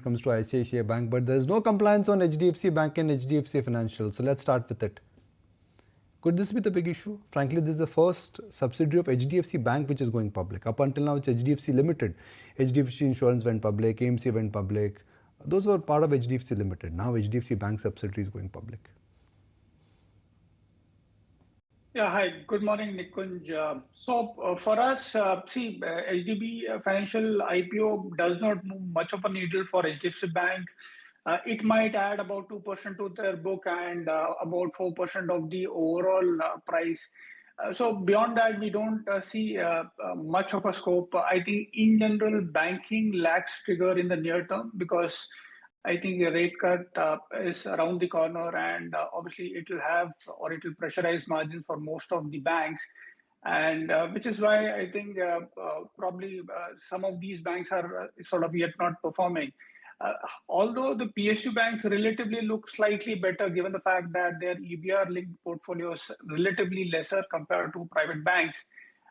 comes to ICICI Bank, but there's no compliance on HDFC Bank and HDFC Financial. So let's start with it. Could this be the big issue? Frankly, this is the first subsidiary of HDFC Bank which is going public. Up until now, it's HDFC Limited. HDFC Insurance went public, AMC went public. Those were part of HDFC Limited. Now HDFC Bank subsidiary is going public. Yeah, hi. Good morning, Nikunj. For us, HDB Financial IPO does not move much of a needle for HDFC Bank. It might add about 2% to their book and about 4% of the overall price. So beyond that, we don't see much of a scope. I think in general, banking lacks trigger in the near term because I think the rate cut is around the corner, and obviously it will pressurize margins for most of the banks, and which is why I think probably some of these banks are sort of yet not performing. Although the PSU banks relatively look slightly better given the fact that their EBR linked portfolios relatively lesser compared to private banks.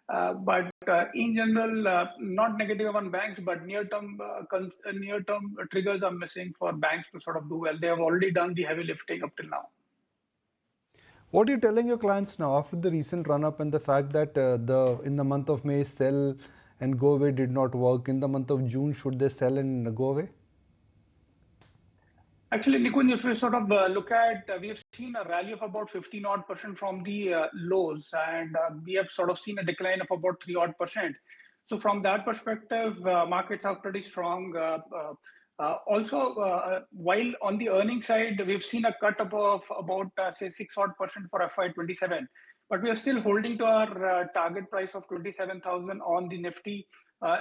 But in general, not negative on banks, but near-term triggers are missing for banks to sort of do well. They have already done the heavy lifting up till now. What are you telling your clients now after the recent run-up and the fact that in the month of May, sell and go away did not work? In the month of June, should they sell and go away? Actually, Nikunj, if you sort of look at, we have seen a rally of about 15% from the lows, and we have sort of seen a decline of about 3%. So from that perspective, markets are pretty strong. Also, while on the earnings side, we've seen a cut of about say 6% for FY27, but we are still holding to our target price of 27,000 on the Nifty.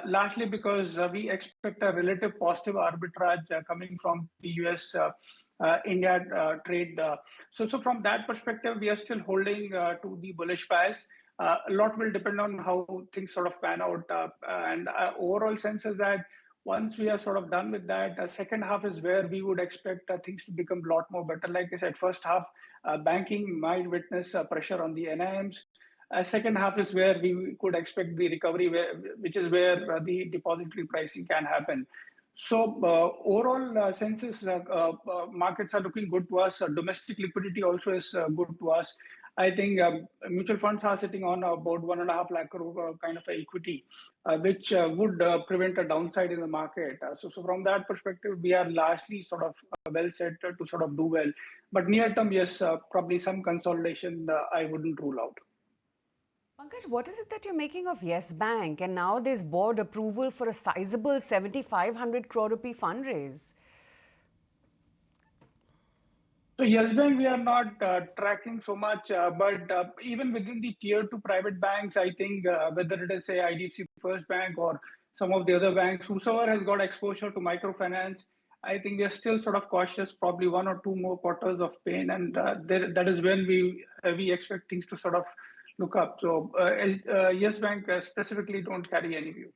Largely because we expect a relative positive arbitrage coming from the US India trade. So from that perspective, we are still holding to the bullish bias. A lot will depend on how things sort of pan out. And overall sense is that once we are sort of done with that, second half is where we would expect things to become a lot more better. Like I said, first half, banking might witness pressure on the NIMs. Second half is where we could expect the recovery, which is where the depository pricing can happen. So overall senses, markets are looking good to us. Domestic liquidity also is good to us. I think mutual funds are sitting on about 1.5 lakh crore kind of equity, which would prevent a downside in the market. So from that perspective, we are largely sort of well set to sort of do well. But near term, yes, probably some consolidation I wouldn't rule out. Pankaj, what is it that you're making of Yes Bank? And now there's board approval for a sizable 7,500 crore rupee fundraise. So Yes Bank, we are not tracking so much, but even within the tier 2 private banks, I think whether it is say IDFC First Bank or some of the other banks, whosoever has got exposure to microfinance, I think they're still sort of cautious, probably 1 or 2 more quarters of pain, and that is when we expect things to sort of look up. So Yes Bank specifically don't carry any view.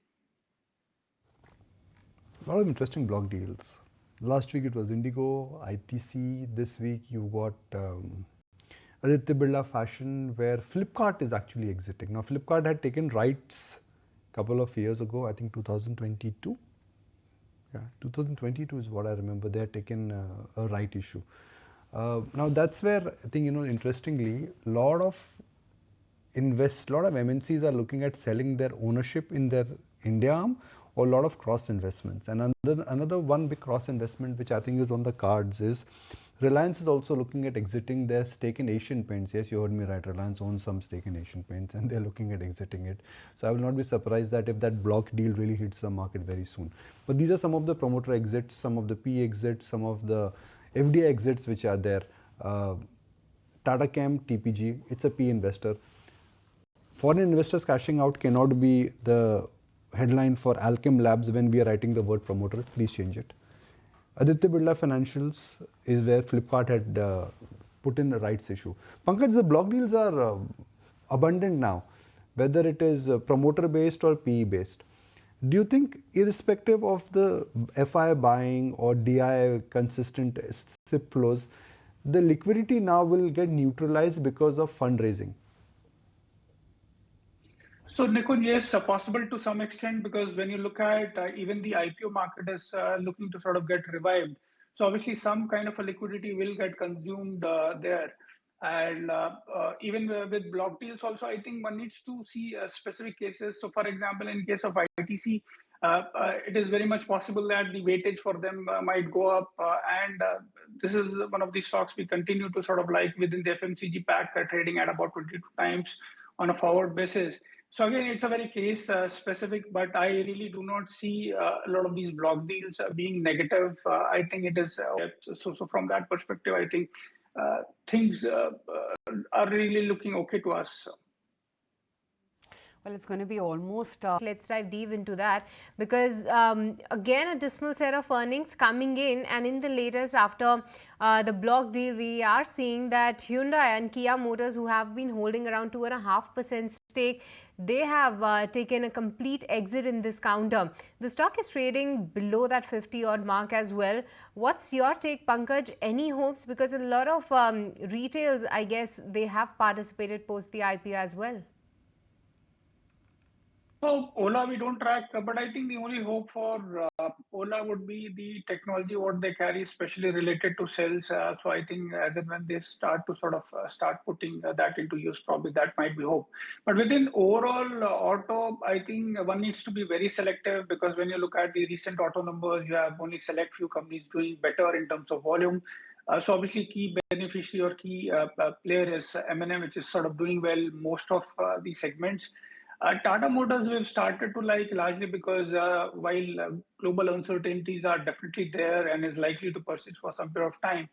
A lot of interesting block deals. Last week it was Indigo, ITC. This week you got Aditya Birla Fashion, where Flipkart is actually exiting. Now Flipkart had taken rights a couple of years ago, I think 2022. Yeah, 2022 is what I remember. They had taken a right issue. Now that's where I think, interestingly, a lot of MNCs are looking at selling their ownership in their India arm, or a lot of cross investments. And another one big cross investment which I think is on the cards is Reliance is also looking at exiting their stake in Asian Paints. Yes, you heard me right. Reliance owns some stake in Asian Paints and they're looking at exiting it. So I will not be surprised that if that block deal really hits the market very soon. But these are some of the promoter exits, some of the P exits, some of the FDI exits which are there. Tata Chem, TPG, it's a P investor. Foreign investors cashing out cannot be the headline for Alchem Labs when we are writing the word promoter. Please change it. Aditya Birla Financials is where Flipkart had put in a rights issue. Pankaj, the block deals are abundant now, whether it is promoter based or PE based. Do you think, irrespective of the FI buying or DI consistent SIP flows, the liquidity now will get neutralized because of fundraising? So, Nikunj, yes, possible to some extent, because when you look at even the IPO market is looking to sort of get revived. So obviously some kind of a liquidity will get consumed there. And even with block deals also, I think one needs to see specific cases. So for example, in case of ITC, it is very much possible that the weightage for them might go up. And this is one of the stocks we continue to sort of like within the FMCG pack, trading at about 22 times on a forward basis. So again, it's a very case specific, but I really do not see a lot of these block deals being negative. I think it is so from that perspective, I think things are really looking okay to us. Well, it's going to be almost... Let's dive deep into that, because again, a dismal set of earnings coming in, and in the latest, after the block deal, we are seeing that Hyundai and Kia Motors, who have been holding around 2.5% stake, they have taken a complete exit in this counter. The stock is trading below that 50-odd mark as well. What's your take, Pankaj? Any hopes? Because a lot of retails, I guess, they have participated post the IPO as well. So Ola we don't track, but I think the only hope for Ola would be the technology what they carry, especially related to cells. So I think as and when they start to sort of start putting that into use, probably that might be hope. But within overall auto, I think one needs to be very selective, because when you look at the recent auto numbers, you have only select few companies doing better in terms of volume. So obviously key beneficiary or key player is M&M, which is sort of doing well most of the segments. Tata Motors, we've started to like largely because while global uncertainties are definitely there and is likely to persist for some period of time,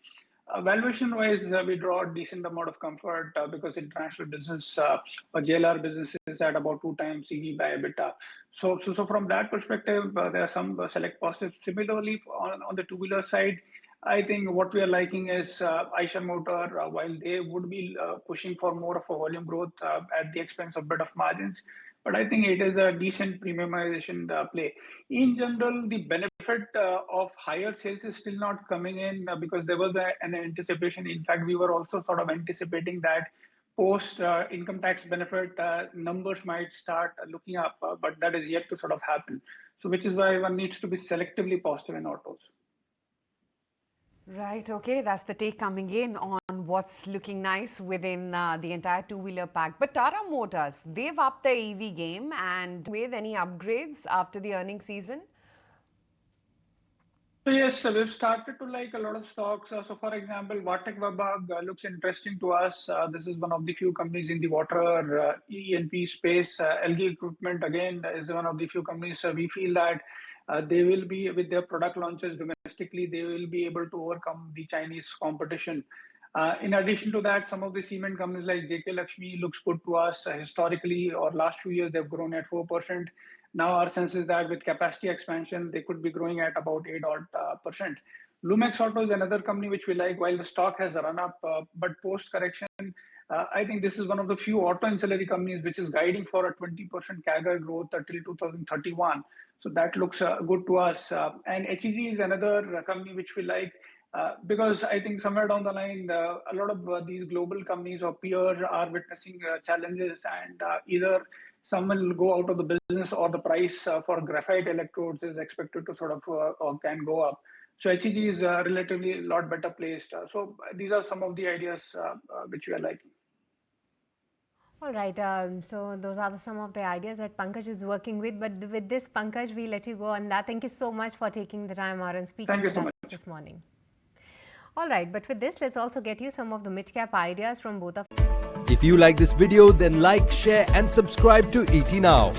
valuation-wise, we draw a decent amount of comfort because international business or JLR business is at about 2 times EV by EBITDA. So from that perspective, there are some select positives. Similarly, on the two-wheeler side, I think what we are liking is Eicher Motor, while they would be pushing for more of a volume growth at the expense of bit of margins, but I think it is a decent premiumization play. In general, the benefit of higher sales is still not coming in because there was an anticipation. In fact, we were also sort of anticipating that post income tax benefit numbers might start looking up, but that is yet to sort of happen. So which is why one needs to be selectively positive in autos. Right, okay, that's the take coming in on what's looking nice within the entire two-wheeler pack. But Tata Motors, they've upped the EV game, and with any upgrades after the earnings season? So yes, we've started to like a lot of stocks. So for example, Vatek Vabag looks interesting to us. This is one of the few companies in the water E&P space. LG Equipment, again, is one of the few companies. We feel that they will be, with their product launches domestically, they will be able to overcome the Chinese competition. In addition to that, some of the cement companies like JK Lakshmi looks good to us. Historically, or last few years, they've grown at 4%. Now our sense is that with capacity expansion, they could be growing at about 8% Lumax Auto is another company which we like, while the stock has run up, but post-correction, I think this is one of the few auto ancillary companies which is guiding for a 20% CAGR growth until 2031. So that looks good to us. And HEG is another company which we like because I think somewhere down the line, a lot of these global companies or peers are witnessing challenges, and either someone will go out of the business or the price for graphite electrodes is expected to sort of or can go up. So HEG is relatively a lot better placed. So these are some of the ideas which we are liking. All right. So those are some of the ideas that Pankaj is working with. But with this, Pankaj, we let you go on that. Thank you so much for taking the time out and speaking with us this morning. All right. But with this, let's also get you some of the mid-cap ideas from both of. If you like this video, then like, share and subscribe to ET Now.